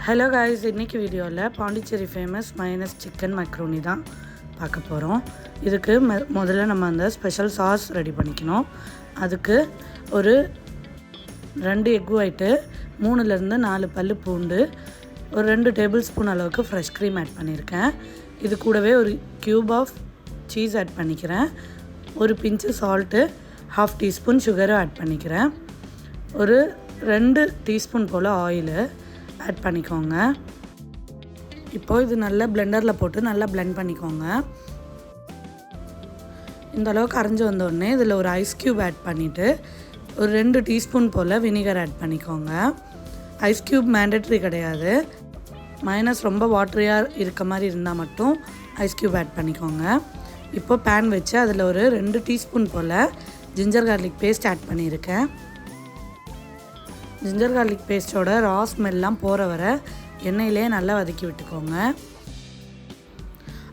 Hello guys, இன்றைக்கி வீடியோவில் Pondicherry famous minus chicken macaroni தான் பார்க்க போகிறோம். இதுக்கு முதல்ல நம்ம அந்த ஸ்பெஷல் சாஸ் ரெடி பண்ணிக்கணும். அதுக்கு ஒரு 2 எக் ஒயிட்டு, 3லேருந்து 4 பல் பூண்டு, ஒரு 2 டேபிள் ஸ்பூன் அளவுக்கு ஃப்ரெஷ் க்ரீம் ஆட் பண்ணியிருக்கேன். இது கூடவே ஒரு க்யூப் ஆஃப் சீஸ் ஆட் பண்ணிக்கிறேன். ஒரு பிஞ்சு சால்ட்டு, 1/2 டீஸ்பூன் சுகரும் ஆட் பண்ணிக்கிறேன். ஒரு 2 டீஸ்பூன் போல் ஆயிலு ஆட் பண்ணிக்கோங்க. இப்போது இது நல்லா பிளெண்டரில் போட்டு நல்லா பிளெண்ட் பண்ணிக்கோங்க. இந்த அளவுக்கு அரைஞ்சி வந்தோடனே இதில் ஒரு ஐஸ் க்யூப் ஆட் பண்ணிவிட்டு ஒரு 2 டீஸ்பூன் போல் வினிகர் ஆட் பண்ணிக்கோங்க. ஐஸ் க்யூப் மேண்டட்ரி கிடையாது. மைனஸ் ரொம்ப வாட்டரியாக இருக்க மாதிரி இருந்தால் மட்டும் ஐஸ் க்யூப் ஆட் பண்ணிக்கோங்க. இப்போ பேன் வச்சு அதில் ஒரு 2 டீஸ்பூன் போல் ஜிஞ்சர் கார்லிக் பேஸ்ட் ஆட் பண்ணியிருக்கேன். ஜிஞ்சர் கார்லிக் பேஸ்ட்டோட ரா ஸ்மெல்லாம் போகிற வர எண்ணெயிலே நல்லா வதக்கி விட்டுக்கோங்க.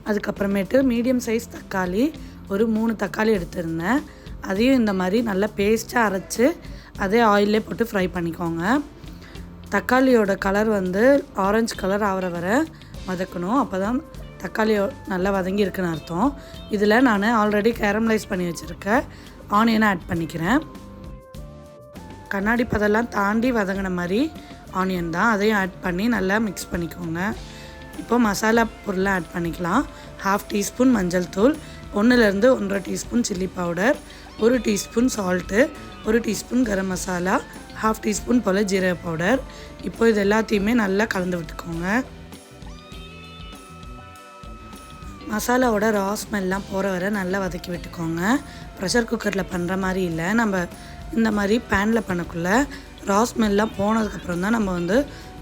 அதுக்கப்புறமேட்டு மீடியம் சைஸ் தக்காளி, ஒரு 3 தக்காளி எடுத்துருந்தேன். அதையும் இந்த மாதிரி நல்லா பேஸ்ட்டாக அரைச்சி அதே ஆயிலே போட்டு ஃப்ரை பண்ணிக்கோங்க. தக்காளியோட கலர் ஆரஞ்சு கலர் ஆகிற வர வதக்கணும். அப்போ தான் தக்காளி நல்லா வதங்கி இருக்குன்னு அர்த்தம். இதில் நான் ஆல்ரெடி கேரமலைஸ் பண்ணி வச்சுருக்க ஆனியனை ஆட் பண்ணிக்கிறேன். கண்ணாடி பதெல்லாம் தாண்டி வதங்கின மாதிரி ஆனியன் தான், அதையும் ஆட் பண்ணி நல்லா மிக்ஸ் பண்ணிக்கோங்க. இப்போ மசாலா பொருளை ஆட் பண்ணிக்கலாம். 1/2 டீஸ்பூன் மஞ்சள் தூள், 1லேருந்து 1.5 teaspoon chilli powder, 1 teaspoon salt, 1 teaspoon garam masala, 1/2 teaspoon போல் ஜீரக பவுடர். இப்போ இது எல்லாத்தையுமே நல்லா கலந்து விட்டுக்கோங்க. மசாலாவோட ரா ஸ்மெல்லாம் போகிற வரை நல்லா வதக்கி விட்டுக்கோங்க. ப்ரெஷர் குக்கரில் பண்ணுற மாதிரி இல்லை, நம்ம இந்த மாதிரி பேனில் பண்ணக்குள்ள ரா ஸ்மெல்லாம் போனதுக்கப்புறம் தான் நம்ம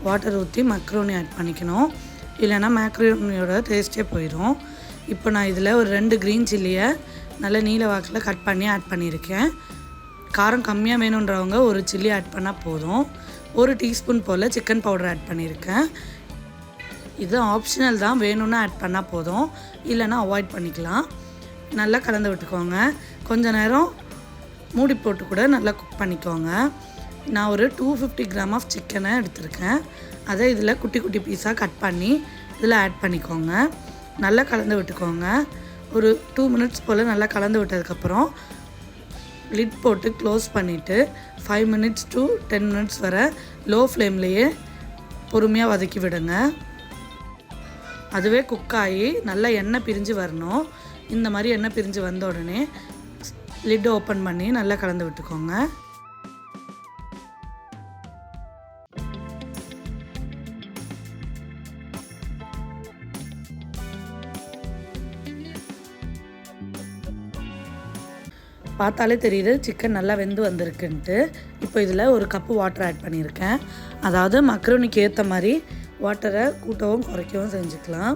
வாட்டர் ஊற்றி மக்ரூனி ஆட் பண்ணிக்கணும். இல்லைனா மக்ரூனியோட டேஸ்ட்டே போயிடும். இப்போ நான் இதில் ஒரு 2 க்ரீன் சில்லியை நல்ல நீல வாக்கில் கட் பண்ணி ஆட் பண்ணியிருக்கேன். காரம் கம்மியாக வேணுன்றவங்க ஒரு சில்லி ஆட் பண்ணால் போதும். 1 டீஸ்பூன் போல் சிக்கன் பவுடர் ஆட் பண்ணியிருக்கேன். இது ஆப்ஷனல் தான், வேணும்னா ஆட் பண்ணால் போதும், இல்லைனா அவாய்ட் பண்ணிக்கலாம். நல்லா கலந்து விட்டுக்கோங்க. கொஞ்ச நேரம் மூடி போட்டு கூட நல்லா குக் பண்ணிக்கோங்க. நான் ஒரு 250 கிராம் ஆஃப் சிக்கனை எடுத்திருக்கேன். அதை இதில் குட்டி குட்டி பீஸாக கட் பண்ணி இதில் ஆட் பண்ணிக்கோங்க. நல்லா கலந்து விட்டுக்கோங்க. ஒரு 2 மினிட்ஸ் போல் நல்லா கலந்து விட்டதுக்கப்புறம் லிட் போட்டு க்ளோஸ் பண்ணிவிட்டு 5 மினிட்ஸ் to 10 மினிட்ஸ் வரை லோ ஃப்ளேம்லேயே பொறுமையாக வதக்கி விடுங்க. அதுவே குக்காகி நல்லா எண்ணெய் பிரிஞ்சு வரணும். இந்த மாதிரி எண்ணெய் பிரிஞ்சு வந்த உடனே லிட் ஓப்பன் பண்ணி நல்லா கலந்து விட்டுக்கோங்க. பார்த்தாலே தெரியுது சிக்கன் நல்லா வெந்து வந்திருக்குன்ட்டு. இப்போ இதில் ஒரு கப்பு வாட்டர் ஆட் பண்ணியிருக்கேன். அதாவது மக்ரூனிக்கு ஏற்ற மாதிரி வாட்டரை கூட்டவும் குறைக்கவும் செஞ்சுக்கலாம்.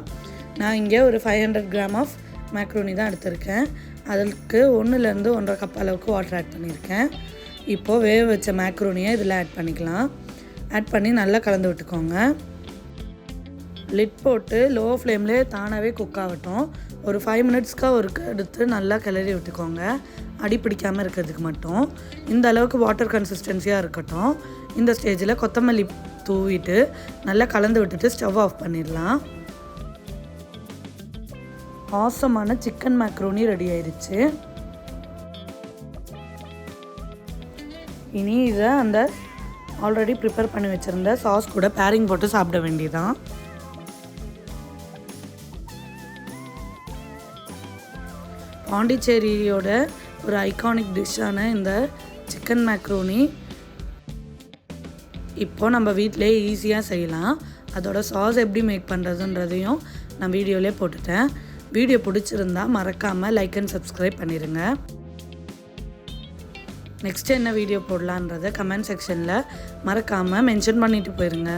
நான் இங்கே ஒரு 500 கிராம் ஆஃப் மக்ரூனி தான் எடுத்திருக்கேன். அதுக்கு 1லேருந்து 1.5 கப் அளவுக்கு வாட்டர் ஆட் பண்ணியிருக்கேன். இப்போது வேக வச்ச மக்ரூனியை இதில் ஆட் பண்ணிக்கலாம். ஆட் பண்ணி நல்லா கலந்து விட்டுக்கோங்க. லிட் போட்டு லோ ஃப்ளேம்லேயே தானாகவே குக் ஆகட்டும். ஒரு 5 மினிட்ஸ்க்காக எடுத்து நல்லா கிளறி விட்டுக்கோங்க, அடி பிடிக்காமல் இருக்கிறதுக்கு மட்டும். இந்த அளவுக்கு வாட்டர் கன்சிஸ்டன்சியாக இருக்கட்டும். இந்த ஸ்டேஜில் கொத்தமல்லி தூவிட்டு நல்லா கலந்து விட்டுட்டு ஸ்டவ் ஆஃப் பண்ணிடலாம். ஆசமான சிக்கன் மக்ரூனி ரெடி ஆயிடுச்சு. இனி இதை அந்த ஆல்ரெடி ப்ரிப்பேர் பண்ணி வச்சுருந்த சாஸ் கூட பேரிங் போட்டு சாப்பிட வேண்டியதான். பாண்டிச்சேரியோட ஒரு ஐகானிக் டிஷ்ஷான இந்த சிக்கன் மக்ரூனி இப்போது நம்ம வீட்டிலே ஈஸியாக செய்யலாம். அதோட சாஸ் எப்படி மேக் பண்ணுறதுன்றதையும் நான் வீடியோவிலே போட்டுட்டேன். வீடியோ பிடிச்சிருந்தா மறக்காமல் லைக் அண்ட் சப்ஸ்கிரைப் பண்ணிடுங்க. நெக்ஸ்ட் என்ன வீடியோ போடலான்றதை கமெண்ட் செக்ஷனில் மறக்காமல் மென்ஷன் பண்ணிவிட்டு போயிருங்க.